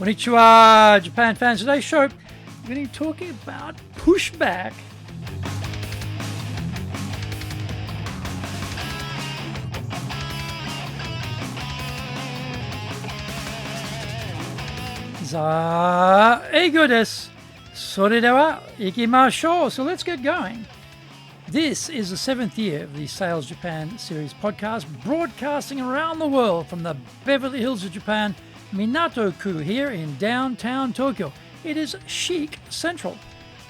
Konnichiwa, Japan fans. Today's show, we're going to be talking about pushback. Eigo desu. Sore dewa ikimashou. So let's get going. This is the 7th year of the Sales Japan series podcast, broadcasting around the world from the Beverly Hills of Japan, Minato-ku, here in downtown Tokyo. It is chic central.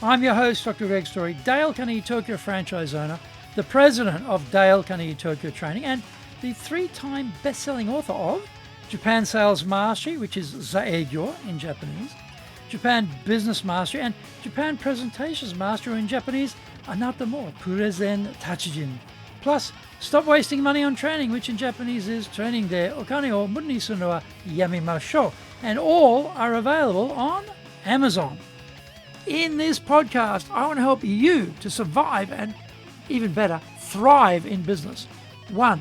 I'm your host, Dr. Greg Story, Dale Carnegie Tokyo franchise owner, the president of Dale Carnegie Tokyo Training, and the 3-time best-selling author of Japan Sales Mastery, which is Zaegyo in Japanese, Japan Business Mastery, and Japan Presentations Mastery in Japanese, Anata mo Purezen Tachijin. Plus, stop wasting money on training, which in Japanese is training de okane o muda ni suru no wa yamimashou. And all are available on Amazon. In this podcast, I want to help you to survive and, even better, thrive in business. 1.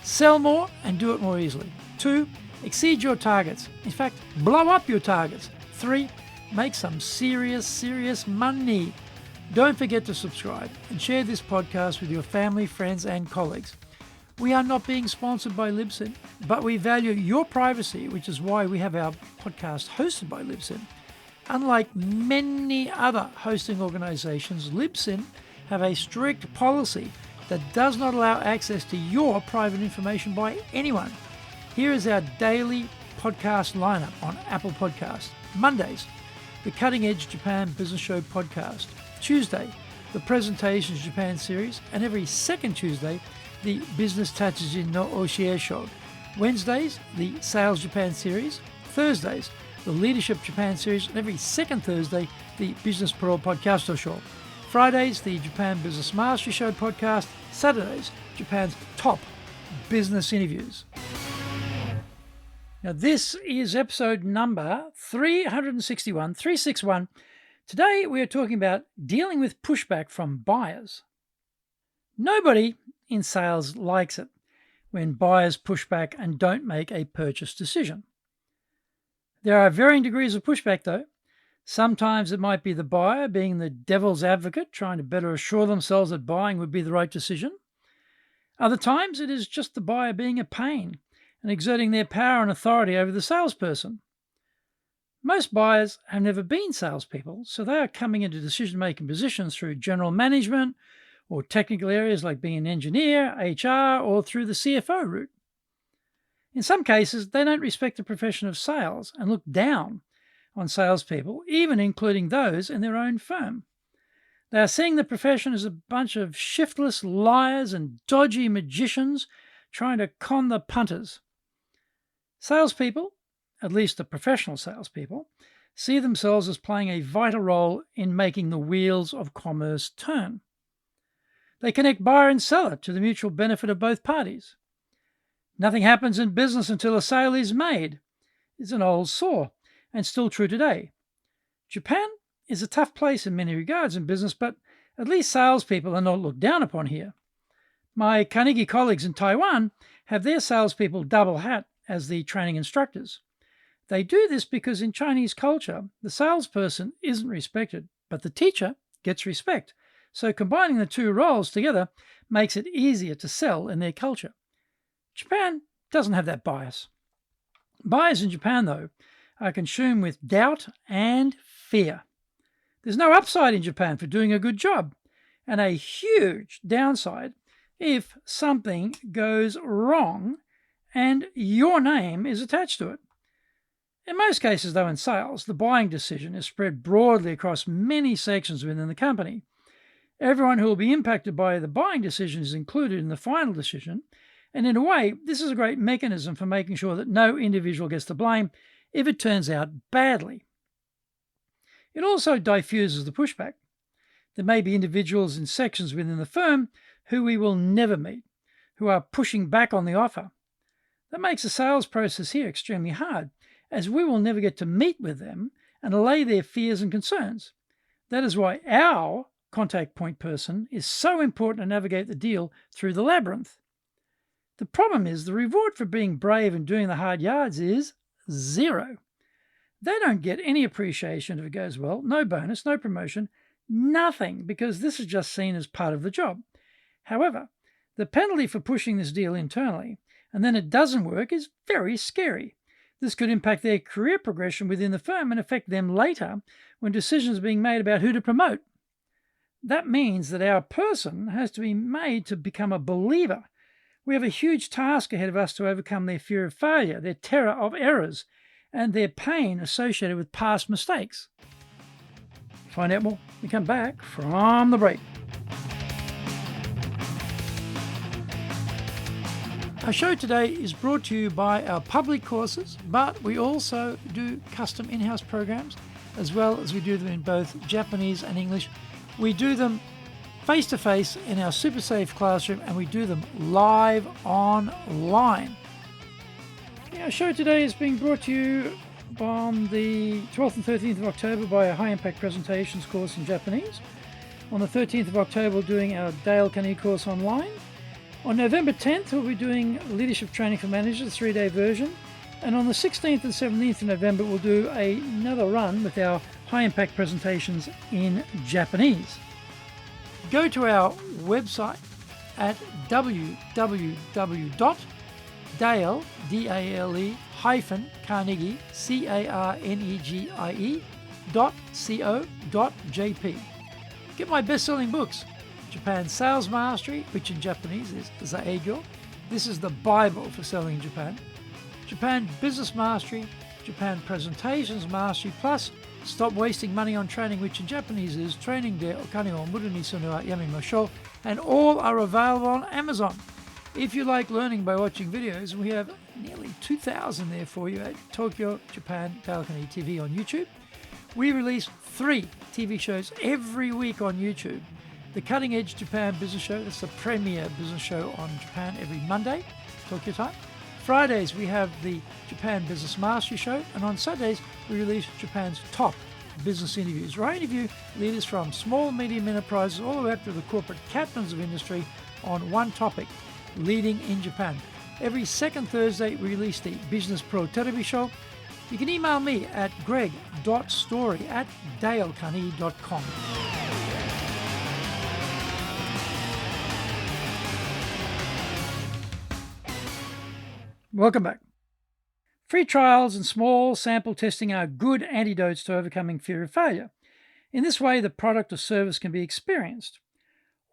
Sell more and do it more easily. 2. Exceed your targets. In fact, blow up your targets. 3. Make some serious money. Don't forget to subscribe and share this podcast with your family, friends, and colleagues. We are not being sponsored by Libsyn, but we value your privacy, which is why we have our podcast hosted by Libsyn. Unlike many other hosting organizations, Libsyn have a strict policy that does not allow access to your private information by anyone. Here is our daily podcast lineup on Apple Podcasts. Mondays, the Cutting Edge Japan Business Show podcast. Tuesday, the Presentations Japan series, and every second Tuesday, the Business Tachijin no Oshie Show. Wednesdays, the Sales Japan series. Thursdays, the Leadership Japan series, and every second Thursday, the Business Pro Podcast Show. Fridays, the Japan Business Mastery Show podcast. Saturdays, Japan's top business interviews. Now, this is episode number 361. Today, we are talking about dealing with pushback from buyers. Nobody in sales likes it when buyers push back and don't make a purchase decision. There are varying degrees of pushback, though. Sometimes it might be the buyer being the devil's advocate, trying to better assure themselves that buying would be the right decision. Other times, it is just the buyer being a pain and exerting their power and authority over the salesperson. Most buyers have never been salespeople, so they are coming into decision-making positions through general management or technical areas like being an engineer, HR, or through the CFO route. In some cases, they don't respect the profession of sales and look down on salespeople, even including those in their own firm. They are seeing the profession as a bunch of shiftless liars and dodgy magicians trying to con the punters. Salespeople, at least the professional salespeople, see themselves as playing a vital role in making the wheels of commerce turn. They connect buyer and seller to the mutual benefit of both parties. Nothing happens in business until a sale is made. It's an old saw, and still true today. Japan is a tough place in many regards in business, but at least salespeople are not looked down upon here. My Carnegie colleagues in Taiwan have their salespeople double hat as the training instructors. They do this because in Chinese culture, the salesperson isn't respected, but the teacher gets respect. So combining the two roles together makes it easier to sell in their culture. Japan doesn't have that bias. Buyers in Japan, though, are consumed with doubt and fear. There's no upside in Japan for doing a good job, and a huge downside if something goes wrong and your name is attached to it. In most cases, though, in sales, the buying decision is spread broadly across many sections within the company. Everyone who will be impacted by the buying decision is included in the final decision, and in a way, this is a great mechanism for making sure that no individual gets the blame if it turns out badly. It also diffuses the pushback. There may be individuals in sections within the firm who we will never meet, who are pushing back on the offer. That makes the sales process here extremely hard, as we will never get to meet with them and allay their fears and concerns. That is why our contact point person is so important to navigate the deal through the labyrinth. The problem is the reward for being brave and doing the hard yards is zero. They don't get any appreciation if it goes well, no bonus, no promotion, nothing, because this is just seen as part of the job. However, the penalty for pushing this deal internally and then it doesn't work is very scary. This could impact their career progression within the firm and affect them later when decisions are being made about who to promote. That means that our person has to be made to become a believer. We have a huge task ahead of us to overcome their fear of failure, their terror of errors, and their pain associated with past mistakes. Find out more when we come back from the break. Our show today is brought to you by our public courses, but we also do custom in-house programs, as well as we do them in both Japanese and English. We do them face-to-face in our super safe classroom, and we do them live online. Our show today is being brought to you on the 12th and 13th of October by a high-impact presentations course in Japanese. On the 13th of October, we're doing our Dale Carnegie course online. On November 10th, we'll be doing Leadership Training for Managers, 3-day version. And on the 16th and 17th of November, we'll do another run with our high-impact presentations in Japanese. Go to our website at www.dale, D-A-L-E, Carnegie, CARNEGIE.co.jp. Get my best-selling books, Japan Sales Mastery, which in Japanese is Zaegyo. This is the Bible for selling in Japan. Japan Business Mastery, Japan Presentations Mastery, plus Stop Wasting Money on Training, which in Japanese is Training de Okane o Muru ni Sunu wa Yamimashou, and all are available on Amazon. If you like learning by watching videos, we have nearly 2,000 there for you at Tokyo, Japan, Dale Carnegie TV on YouTube. We release 3 TV shows every week on YouTube. The Cutting Edge Japan Business Show, that's the premier business show on Japan every Monday, Tokyo time. Fridays, we have the Japan Business Mastery Show, and on Saturdays, we release Japan's top business interviews, where I interview leaders from small, medium enterprises all the way up to the corporate captains of industry on one topic, leading in Japan. Every second Thursday, we release the Business Pro Television Show. You can email me at greg.story@dalecarnegie.com. Welcome back. Free trials and small sample testing are good antidotes to overcoming fear of failure. In this way, the product or service can be experienced.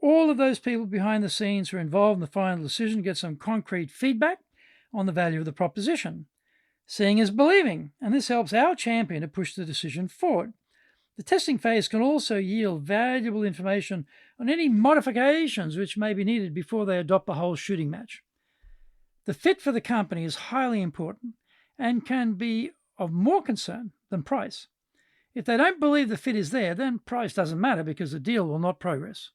All of those people behind the scenes who are involved in the final decision get some concrete feedback on the value of the proposition. Seeing is believing, and this helps our champion to push the decision forward. The testing phase can also yield valuable information on any modifications which may be needed before they adopt the whole shooting match. The fit for the company is highly important and can be of more concern than price. If they don't believe the fit is there, then price doesn't matter because the deal will not progress.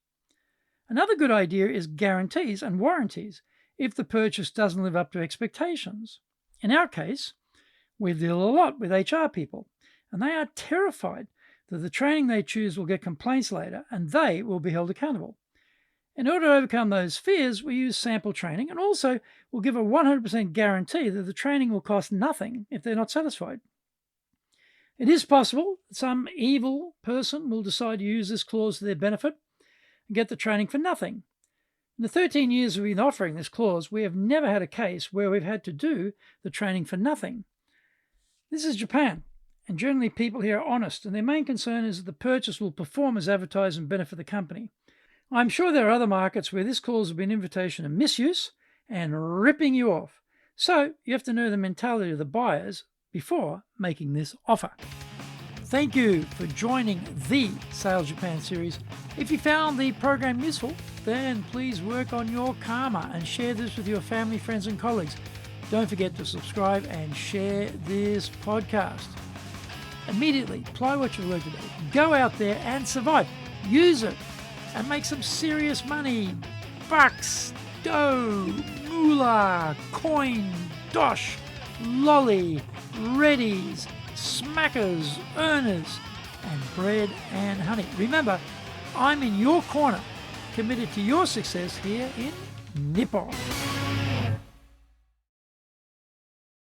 Another good idea is guarantees and warranties if the purchase doesn't live up to expectations. In our case, we deal a lot with HR people, and they are terrified that the training they choose will get complaints later and they will be held accountable. In order to overcome those fears, we use sample training, and also we'll give a 100% guarantee that the training will cost nothing if they're not satisfied. It is possible that some evil person will decide to use this clause to their benefit and get the training for nothing. In the 13 years we've been offering this clause, we have never had a case where we've had to do the training for nothing. This is Japan, and generally people here are honest, and their main concern is that the purchase will perform as advertised and benefit the company. I'm sure there are other markets where this clause will be an invitation to misuse and ripping you off. So you have to know the mentality of the buyers before making this offer. Thank you for joining the Sales Japan series. If you found the program useful, then please work on your karma and share this with your family, friends, and colleagues. Don't forget to subscribe and share this podcast. Immediately apply what you've learned today. Go out there and survive. Use it and make some serious money. Bucks, dough, moolah, coin, dosh, lolly, readies, smackers, earners, and bread and honey. Remember, I'm in your corner, committed to your success here in Nippon.